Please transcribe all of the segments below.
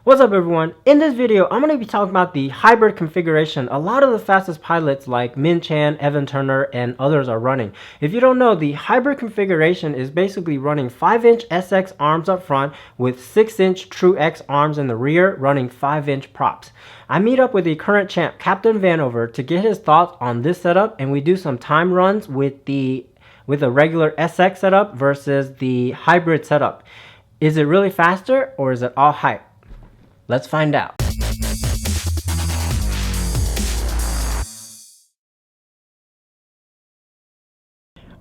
What's up everyone? In this video, I'm going to be talking about the hybrid configuration a lot of the fastest pilots like Minchan, Evan Turner, and others are running. If you don't know, the hybrid configuration is basically running 5-inch SX arms up front with 6-inch True X arms in the rear running 5-inch props. I meet up with the current champ, Captainvanover, to get his thoughts on this setup, and we do some time runs with a regular SX setup versus the hybrid setup. Is it really faster or is it all hype? Let's find out.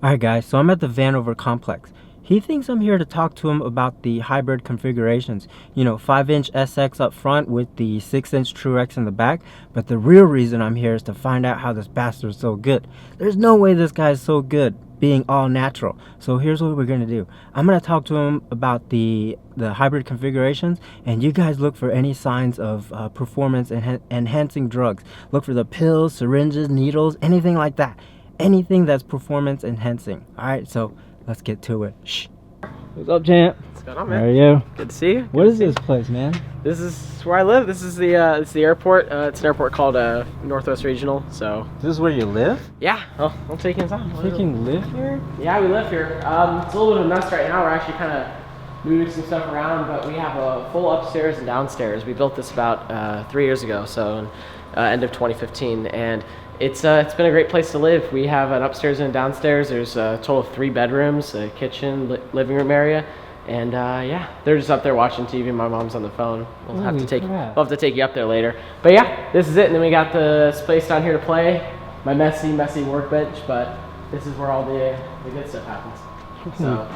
Alright guys, so I'm at the Vanover complex. He thinks I'm here to talk to him about the hybrid configurations. You know, 5-inch SX up front with the 6-inch True X in the back. But the real reason I'm here is to find out how this bastard is so good. There's no way this guy is so good being all natural. So here's what we're gonna do. I'm gonna talk to him about the hybrid configurations, and you guys look for any signs of performance enhancing drugs. Look for the pills, syringes, needles, anything like that. Anything that's performance enhancing. Alright, so let's get to it. Shh. What's up, champ? What's going on, man? How are you? Good to see you. What is this place, man? This is where I live. This is the airport. It's an airport called Northwest Regional. So This is where you live? yeah, I'll take you inside. You freaking live here? Yeah, we live here. It's a little bit of a mess right now. We're actually kind of moving some stuff around, but we have a full upstairs and downstairs. We built this about 3 years ago, so end of 2015, and it's been a great place to live. We have an upstairs and a downstairs. There's a total of 3 bedrooms, a kitchen, living room area, and yeah, they're just up there watching TV. My mom's on the phone. We'll have to take you up there later. But yeah, this is it. And then we got the space down here to play. My messy workbench, but this is where all the good stuff happens. So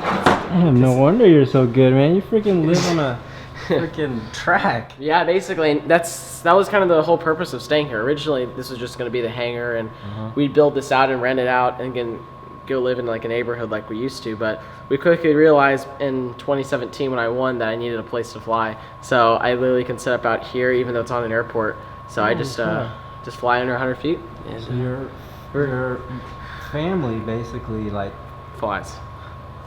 Damn, no wonder you're so good, man. You freaking live on a freaking track. Yeah, basically, and that was kind of the whole purpose of staying here. Originally, this was just going to be the hangar, and we'd build this out and rent it out, and again, go live in like a neighborhood like we used to. But we quickly realized in 2017 when I won that I needed a place to fly. So I literally can set up out here, even though it's on an airport. So I just fly under 100 feet. And, so your family basically like flies.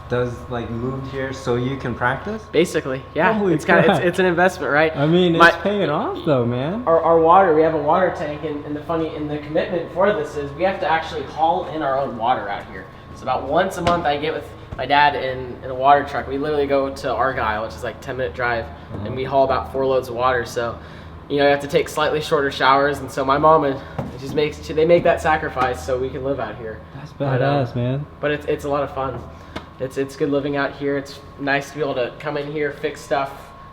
Does like moved here so you can practice? Basically, yeah. Holy it's kind of it's an investment, right? I mean, it's paying off though, man. Our water, we have a water tank, and the commitment for this is we have to actually haul in our own water out here. So about once a month I get with my dad in a water truck. We literally go to Argyle, which is like 10-minute drive, and we haul about 4 loads of water. So you know, you have to take slightly shorter showers, and so my mom they make that sacrifice so we can live out here. That's badass, man. But it's a lot of fun. It's good living out here. It's nice to be able to come in here, fix stuff,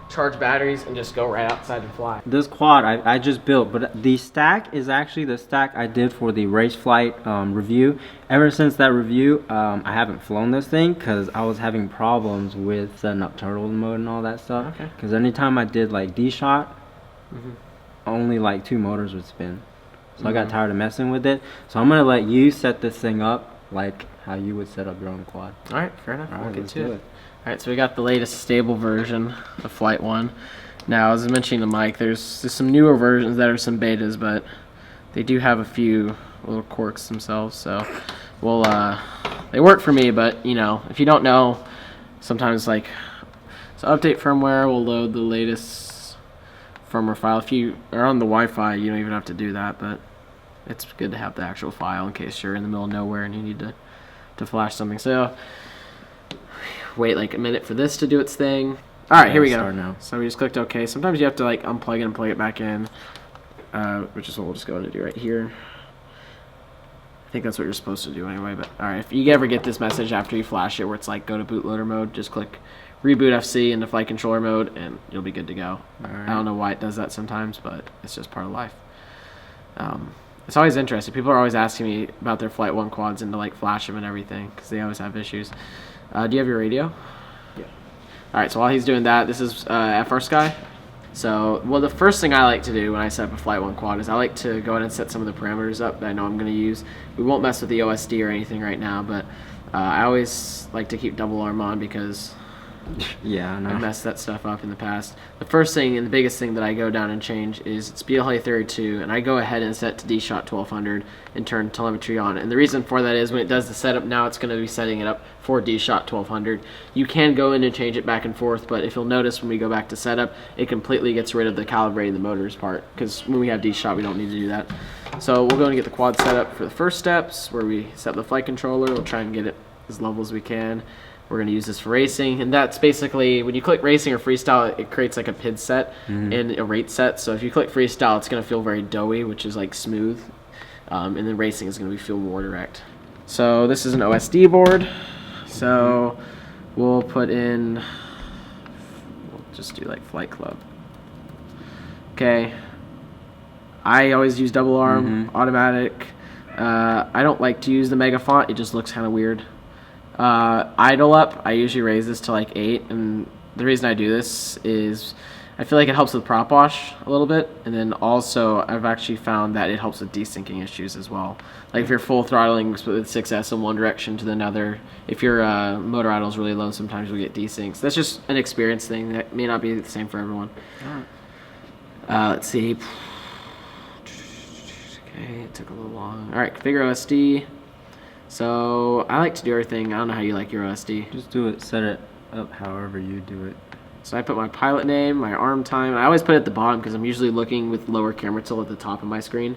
charge batteries, and just go right outside and fly. This quad I just built, but the stack is actually the stack I did for the race flight review. Ever since that review, I haven't flown this thing because I was having problems with setting up turtle mode and all that stuff. Okay. Because anytime I did like D-shot, only like 2 motors would spin. So I got tired of messing with it. So I'm going to let you set this thing up like how you would set up your own quad. Alright, fair enough. We'll get to it. Alright, so we got the latest stable version of Flight 1. Now, as I mentioned to Mike, there's some newer versions that are some betas, but they do have a few little quirks themselves, so they work for me, but you know, if you don't know, sometimes like, so update firmware will load the latest firmware file. If you are on the Wi-Fi, you don't even have to do that, but it's good to have the actual file in case you're in the middle of nowhere and you need to flash something. So wait like a minute for this to do its thing. All right, here we go. Now. So we just clicked OK. Sometimes you have to like unplug it and plug it back in, which is what we'll just go ahead and do right here. I think that's what you're supposed to do anyway. But all right, if you ever get this message after you flash it where it's like go to bootloader mode, just click reboot FC into flight controller mode and you'll be good to go. All right. I don't know why it does that sometimes, but it's just part of life. It's always interesting. People are always asking me about their Flight 1 quads and to like flash them and everything because they always have issues. Do you have your radio? Yeah. All right, so while he's doing that, this is FR Sky. So, well, the first thing I like to do when I set up a Flight 1 quad is I like to go ahead and set some of the parameters up that I know I'm going to use. We won't mess with the OSD or anything right now, but I always like to keep double arm on because Yeah, I know. I messed that stuff up in the past. The first thing and the biggest thing that I go down and change is it's BLA 32, and I go ahead and set to D-Shot 1200 and turn telemetry on. And the reason for that is when it does the setup now, it's going to be setting it up for D-Shot 1200. You can go in and change it back and forth, but if you'll notice when we go back to setup, it completely gets rid of the calibrating the motors part, because when we have D-Shot, we don't need to do that. So we'll go and get the quad set up for the first steps, where we set up the flight controller. We'll try and get it as level as we can. We're going to use this for racing, and that's basically when you click racing or freestyle, it creates like a PID set and a rate set. So if you click freestyle, it's going to feel very doughy, which is like smooth, and then racing is going to feel more direct. So this is an OSD board, so we'll put in, we'll just do like FlightClub. Okay, I always use double arm, automatic. I don't like to use the mega font, it just looks kind of weird. Idle up, I usually raise this to like 8, and the reason I do this is I feel like it helps with prop wash a little bit, and then also I've actually found that it helps with desyncing issues as well. Like if you're full throttling with 6S in one direction to another, if your motor idle is really low, sometimes you'll get desyncs. That's just an experience thing that may not be the same for everyone. Let's see. Okay, it took a little long. All right, configure OSD. So I like to do everything. I don't know how you like your OSD. Just do it, set it up however you do it. So I put my pilot name, my arm time. I always put it at the bottom because I'm usually looking with lower camera tilt at the top of my screen.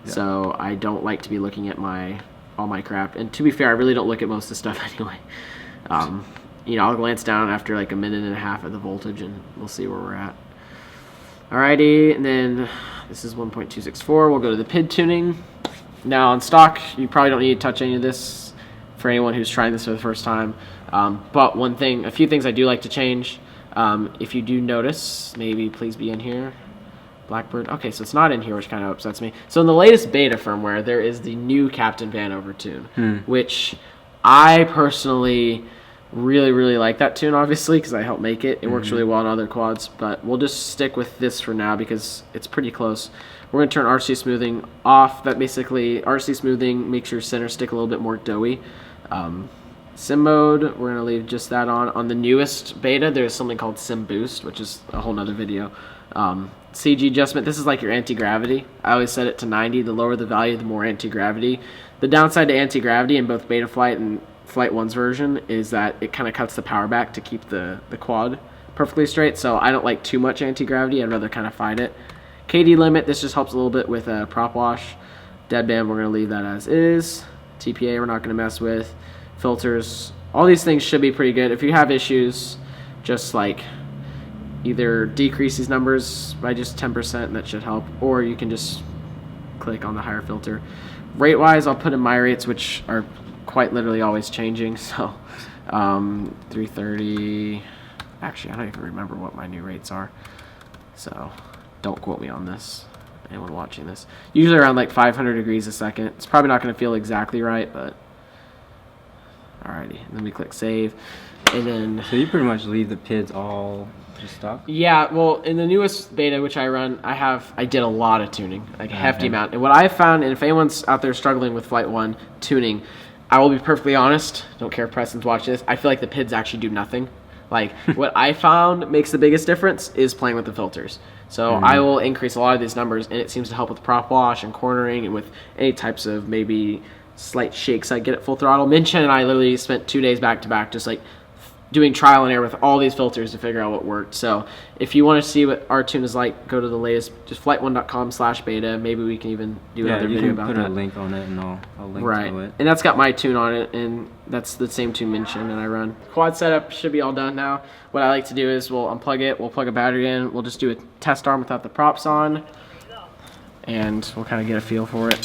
Yeah. So I don't like to be looking at all my crap. And to be fair, I really don't look at most of the stuff anyway. You know, I'll glance down after like a minute and a half at the voltage, and we'll see where we're at. Alrighty, and then this is 1.264. We'll go to the PID tuning. Now on stock, you probably don't need to touch any of this for anyone who's trying this for the first time. But a few things I do like to change. If you do notice, maybe please be in here. Blackbird. Okay, so it's not in here, which kind of upsets me. So in the latest beta firmware, there is the new Captainvanover tune, which I personally really like that tune, obviously, because I helped make it. It works really well on other quads, but we'll just stick with this for now because it's pretty close. We're going to turn RC smoothing off. That basically, RC smoothing makes your center stick a little bit more doughy. Sim mode, we're going to leave just that on. On the newest beta, there's something called Sim Boost, which is a whole nother video. CG adjustment, this is like your anti-gravity. I always set it to 90. The lower the value, the more anti-gravity. The downside to anti-gravity in both Beta Flight and Flight 1's version is that it kind of cuts the power back to keep the quad perfectly straight. So I don't like too much anti-gravity. I'd rather kind of fight it. KD limit, this just helps a little bit with prop wash. Deadband, we're going to leave that as is. TPA, we're not going to mess with. Filters, all these things should be pretty good. If you have issues, just like either decrease these numbers by just 10%, and that should help, or you can just click on the higher filter. Rate-wise, I'll put in my rates, which are quite literally always changing. So 330, actually I don't even remember what my new rates are, so don't quote me on this, anyone watching this. Usually around like 500 degrees a second. It's probably not going to feel exactly right, but alrighty. And then we click save, and then so you pretty much leave the PIDs all just stock? Yeah, well, in the newest beta which I run, I did a lot of tuning, like a hefty amount. And what I found, and if anyone's out there struggling with Flight 1 tuning, I will be perfectly honest, don't care if Preston's watching this, I feel like the PIDs actually do nothing. Like, what I found makes the biggest difference is playing with the filters. So I will increase a lot of these numbers, and it seems to help with prop wash and cornering and with any types of maybe slight shakes I get at full throttle. Minchan and I literally spent 2 days back to back just like doing trial and error with all these filters to figure out what worked. So if you want to see what our tune is like, go to the latest, just flight1.com/beta. Maybe we can even do another video about that. Yeah, you can put a link on it, and I'll link to it. And that's got my tune on it, and that's the same tune Minchan that I run. Quad setup should be all done now. What I like to do is we'll unplug it, we'll plug a battery in, we'll just do a test arm without the props on, and we'll kind of get a feel for it.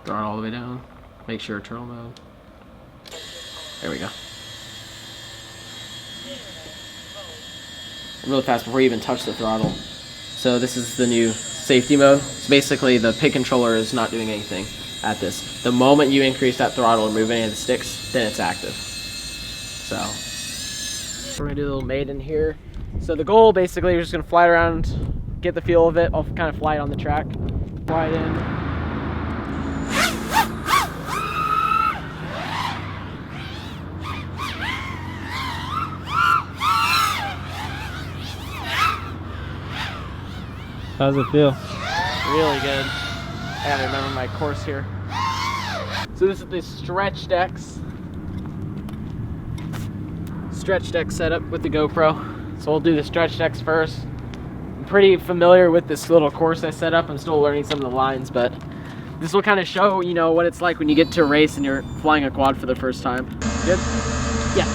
Throw it all the way down. Make sure turtle mode. There we go. Really fast before you even touch the throttle. So this is the new safety mode. So basically the PID controller is not doing anything at this. The moment you increase that throttle or move any of the sticks, then it's active. So we're gonna do a little maiden here. So the goal basically, you're just gonna fly it around, get the feel of it. I'll kind of fly it on the track. Fly it in. How's it feel? Really good. I gotta remember my course here. So this is the Stretch X setup with the GoPro. So we'll do the Stretch X first. I'm pretty familiar with this little course I set up. I'm still learning some of the lines, but this will kind of show, you know, what it's like when you get to a race and you're flying a quad for the first time. Good? Yeah.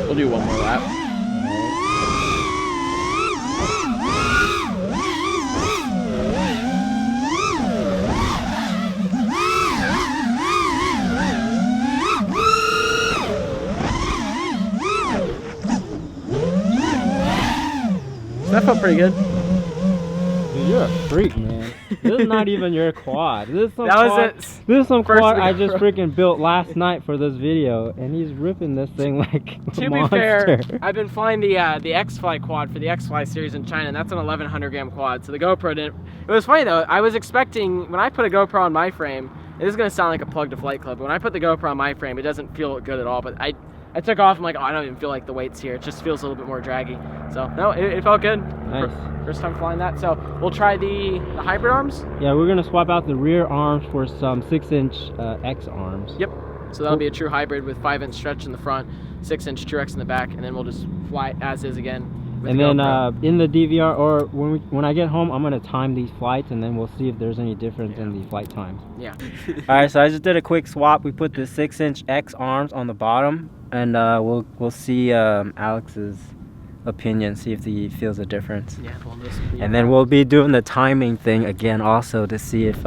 We'll do one more lap. That felt pretty good. Dude, you're a freak, man. This is not even your quad. This is some That quad, was it. This is some First quad we I go just pro. freaking built last night for this video, and he's ripping this thing like a To monster. be fair, I've been flying the X-Fly quad for the X-Fly series in China, and that's an 1100 gram quad, so the GoPro didn't. It was funny though, I was expecting, when I put a GoPro on my frame, it is going to sound like a plug to FlightClub, but when I put the GoPro on my frame, it doesn't feel good at all, but I took off, I'm like, oh, I don't even feel like the weight's here, it just feels a little bit more draggy. So, no, it felt good. Nice. First time flying that, so we'll try the hybrid arms. Yeah, we're gonna swap out the rear arms for some 6-inch X arms. Yep. So that'll be a true hybrid with 5-inch stretch in the front, 6-inch true X in the back, and then we'll just fly it as is again. With And the then GoPro. in the DVR, or when I get home, I'm gonna time these flights, and then we'll see if there's any difference in the flight times. Yeah. All right, so I just did a quick swap. We put the 6-inch X arms on the bottom, and we'll see Alex's opinion, see if he feels a difference. Yeah, we'll just, And then we'll be doing the timing thing again also to see if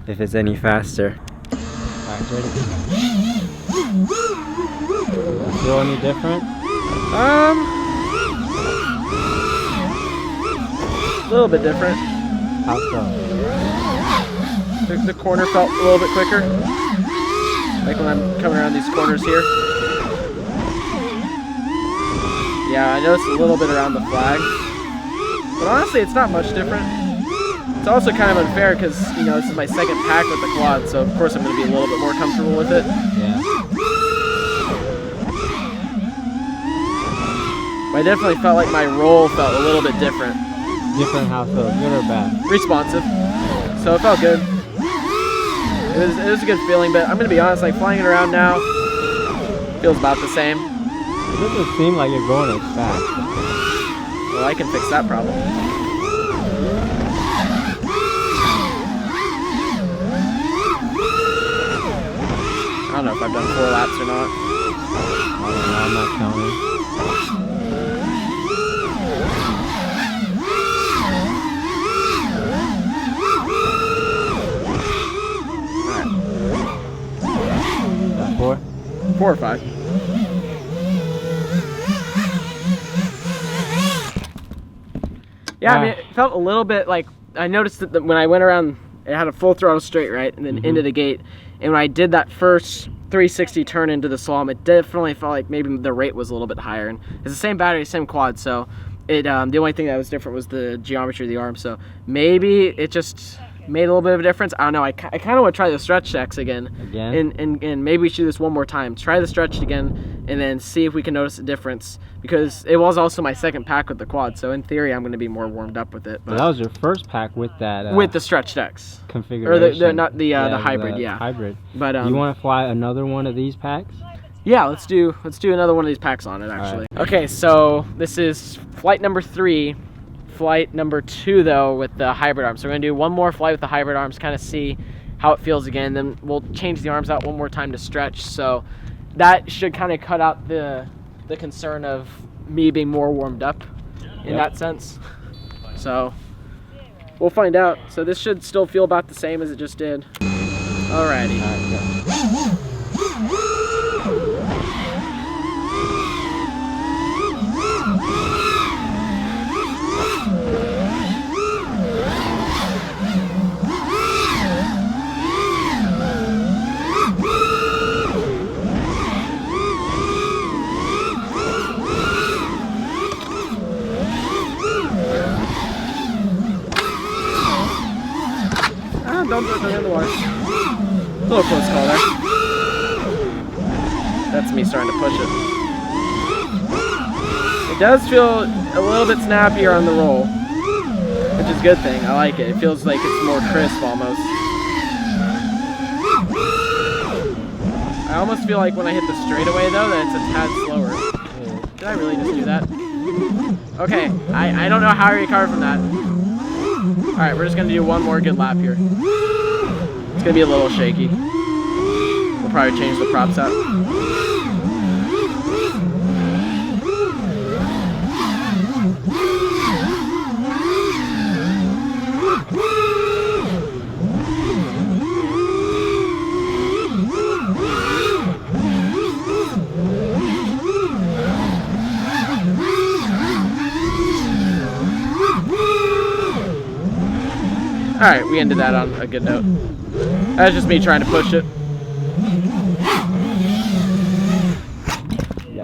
it's any faster. Alright, ready? Feel any different? a little bit different. How so? The corner felt a little bit quicker. Like when I'm coming around these corners here. Yeah, I noticed a little bit around the flag. But honestly, it's not much different. It's also kind of unfair because, you know, this is my second pack with the quad, so of course I'm going to be a little bit more comfortable with it. Yeah. But I definitely felt like my roll felt a little bit different. Different how so? Good or bad? Responsive. So it felt good. It was a good feeling, but I'm going to be honest, like flying it around now feels about the same. It doesn't seem like you're going as fast. Well, I can fix that problem. I don't know if I've done 4 laps or not. I don't know, I'm not counting. Alright. 4? 4 or 5. Yeah, I mean, it felt a little bit like, I noticed that when I went around, it had a full throttle straight, right, and then into the gate, and when I did that first 360 turn into the slalom, it definitely felt like maybe the rate was a little bit higher, and it's the same battery, same quad, so it the only thing that was different was the geometry of the arm, so maybe it just made a little bit of a difference. I don't know, I kind of want to try the stretch checks again. And maybe we should do this one more time. Try the stretch again, and then see if we can notice a difference, because it was also my second pack with the quad, so in theory I'm going to be more warmed up with it. But that was your first pack with that with the stretch decks configuration, or not the hybrid, hybrid. But you want to fly another one of these packs? Yeah, let's do another one of these packs on it actually. Right. Okay, so this is flight number 3. Flight number 2 though with the hybrid arms. So we're gonna do one more flight with the hybrid arms, kind of see how it feels again. Then we'll change the arms out one more time to stretch. So that should kind of cut out the concern of me being more warmed up in that sense. So we'll find out. So this should still feel about the same as it just did. Alrighty. Don't throw it in the water. A little close call there. That's me starting to push it. It does feel a little bit snappier on the roll, which is a good thing. I like it. It feels like it's more crisp almost. I almost feel like when I hit the straightaway though that it's a tad slower. Did I really just do that? Okay, I don't know how I recover from that. Alright, we're just going to do one more good lap here. It's going to be a little shaky. We'll probably change the props out. Alright, we ended that on a good note. That's just me trying to push it.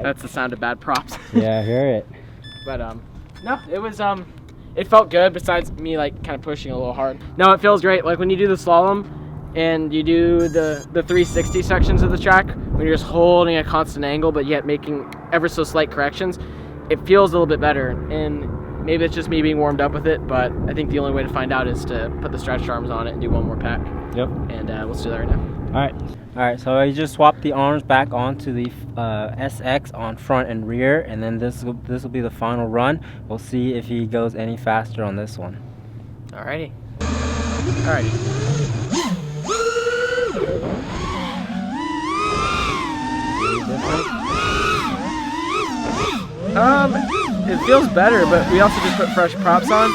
That's the sound of bad props. Yeah, I hear it. But no, it was it felt good besides me like kind of pushing a little hard. No, it feels great. Like when you do the slalom and you do the 360 sections of the track, when you're just holding a constant angle but yet making ever so slight corrections, it feels a little bit better. And maybe it's just me being warmed up with it, but I think the only way to find out is to put the stretched arms on it and do one more pack. Yep. And let's do that right now. Alright, so I just swapped the arms back onto the SX on front and rear, and then this will be the final run. We'll see if he goes any faster on this one. Alrighty. Alrighty. It feels better, but we also just put fresh props on.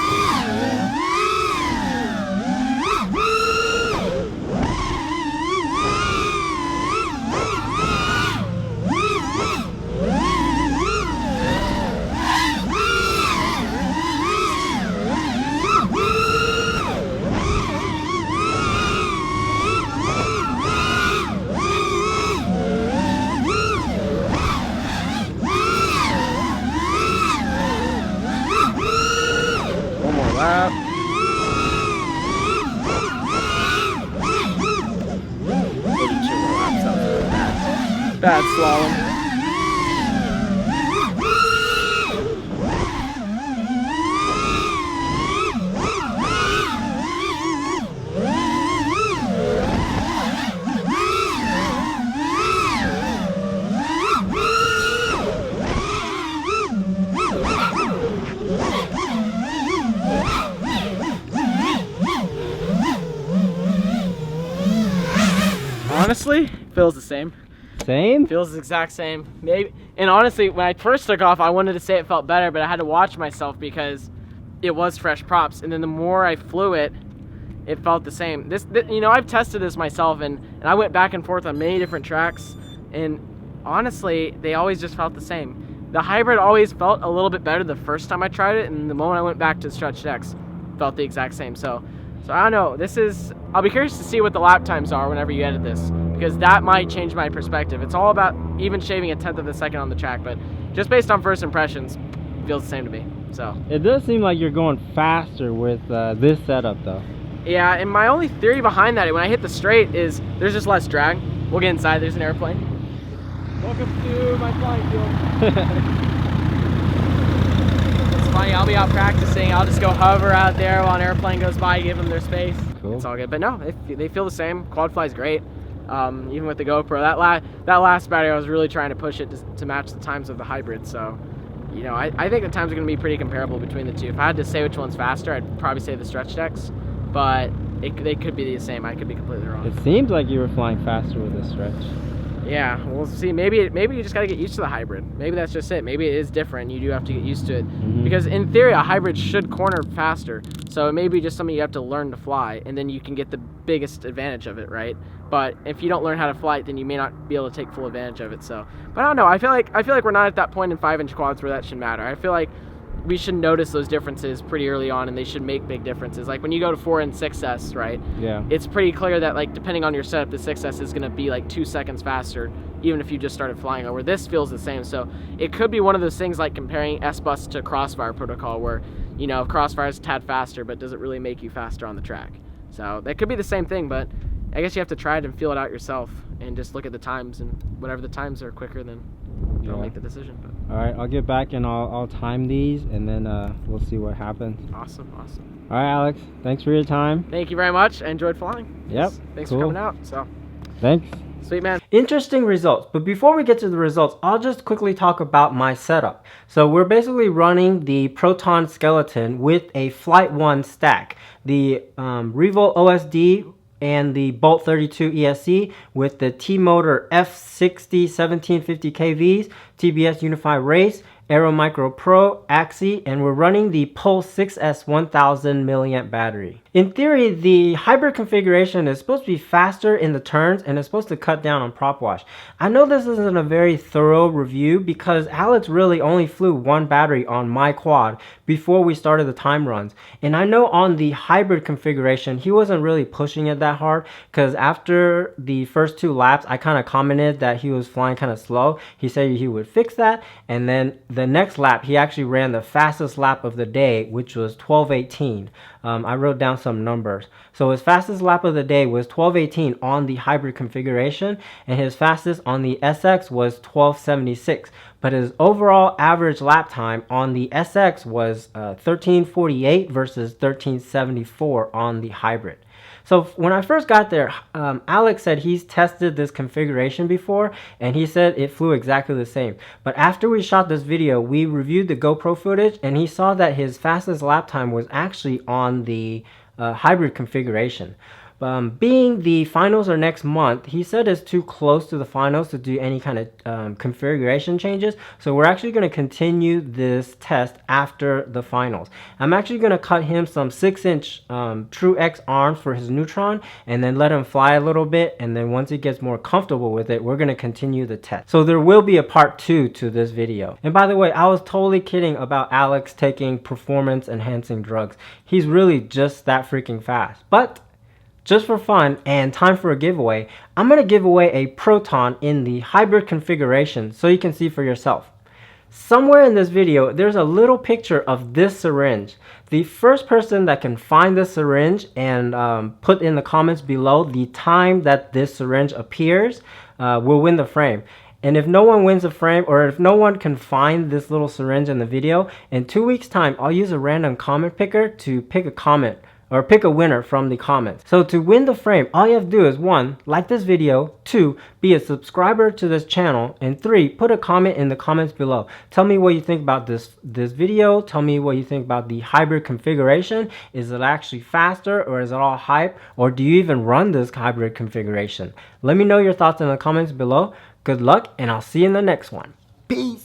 Bad slalom. Honestly, feels the same. Same? Feels the exact same. Maybe, and honestly, when I first took off, I wanted to say it felt better, but I had to watch myself because it was fresh props. And then the more I flew it, it felt the same. This you know, I've tested this myself, and I went back and forth on many different tracks, and honestly, they always just felt the same. The hybrid always felt a little bit better the first time I tried it, and the moment I went back to stretched X, felt the exact same. So I don't know. I'll be curious to see what the lap times are whenever you edit this, because that might change my perspective. It's all about even shaving a tenth of a second on the track, but just based on first impressions, it feels the same to me. So it does seem like you're going faster with this setup, though. Yeah, and my only theory behind that, when I hit the straight, is there's just less drag. We'll get inside. There's an airplane. Welcome to my flying field. Funny, I'll be out practicing. I'll just go hover out there while an airplane goes by, give them their space. Cool. It's all good. But no, they feel the same. Quad fly's great. Even with the GoPro, that last battery, I was really trying to push it to match the times of the hybrid. So, you know, I think the times are going to be pretty comparable between the two. If I had to say which one's faster, I'd probably say the stretch decks. But they could be the same. I could be completely wrong. It seemed like you were flying faster with this stretch. Yeah, we'll see. Maybe you just got to get used to the hybrid. Maybe that's just it. Maybe it is different. You do have to get used to it. Because in theory, a hybrid should corner faster. So it may be just something you have to learn to fly, and then you can get the biggest advantage of it, right? But if you don't learn how to fly it, then you may not be able to take full advantage of it. So, but I don't know. I feel like we're not at that point in 5-inch quads where that should matter. I feel like we should notice those differences pretty early on, and they should make big differences. Like when you go to 4 and 6S, right? Yeah. It's pretty clear that, like, depending on your setup, the 6S is going to be like 2 seconds faster, even if you just started flying over. This feels the same. So it could be one of those things like comparing S-Bus to Crossfire protocol, where, you know, Crossfire is a tad faster, but does it really make you faster on the track? So that could be the same thing, but I guess you have to try it and feel it out yourself, and just look at the times, and whatever the times are quicker, then you'll make the decision. But all right, I'll get back and I'll time these, and then we'll see what happens. Awesome. All right, Alex, thanks for your time. Thank you very much. I enjoyed flying. Yep. Thanks cool. for coming out. So thanks. Sweet, man. Interesting results, but before we get to the results, I'll just quickly talk about my setup. So we're basically running the PROton skeleton with a Flight 1 stack, the Revolt OSD and the Bolt 32 ESC with the T-Motor F60 1750 KVs, TBS Unified Race, Aero Micro Pro, Axie, and we're running the Pulse 6S 1000 mAh battery. In theory, the hybrid configuration is supposed to be faster in the turns and it's supposed to cut down on prop wash. I know this isn't a very thorough review because Alex really only flew one battery on my quad before we started the time runs. And I know on the hybrid configuration, he wasn't really pushing it that hard because after the first 2 laps, I kind of commented that he was flying kind of slow. He said he would fix that, and then the next lap, he actually ran the fastest lap of the day, which was 12:18. I wrote down some numbers. So his fastest lap of the day was 12:18 on the hybrid configuration, and his fastest on the SX was 12:76. But his overall average lap time on the SX was 13:48 versus 13:74 on the hybrid. So when I first got there, Alex said he's tested this configuration before, and he said it flew exactly the same. But after we shot this video, we reviewed the GoPro footage, and he saw that his fastest lap time was actually on the hybrid configuration. Being the finals are next month, he said it's too close to the finals to do any kind of configuration changes. So we're actually going to continue this test after the finals. I'm actually going to cut him some 6-inch True X arms for his Neutron, and then let him fly a little bit. And then once he gets more comfortable with it, we're going to continue the test. So there will be a part 2 to this video. And by the way, I was totally kidding about Alex taking performance enhancing drugs. He's really just that freaking fast. But just for fun and time for a giveaway, I'm going to give away a PROton in the hybrid configuration so you can see for yourself. Somewhere in this video, there's a little picture of this syringe. The first person that can find this syringe and put in the comments below the time that this syringe appears will win the frame. And if no one wins a frame, or if no one can find this little syringe in the video, in 2 weeks time, I'll use a random comment picker to pick a comment, or pick a winner from the comments. So to win the frame, all you have to do is 1, like this video, 2, be a subscriber to this channel, and 3, put a comment in the comments below. Tell me what you think about this video. Tell me what you think about the hybrid configuration. Is it actually faster, or is it all hype, or do you even run this hybrid configuration? Let me know your thoughts in the comments below. Good luck, and I'll see you in the next one. Peace.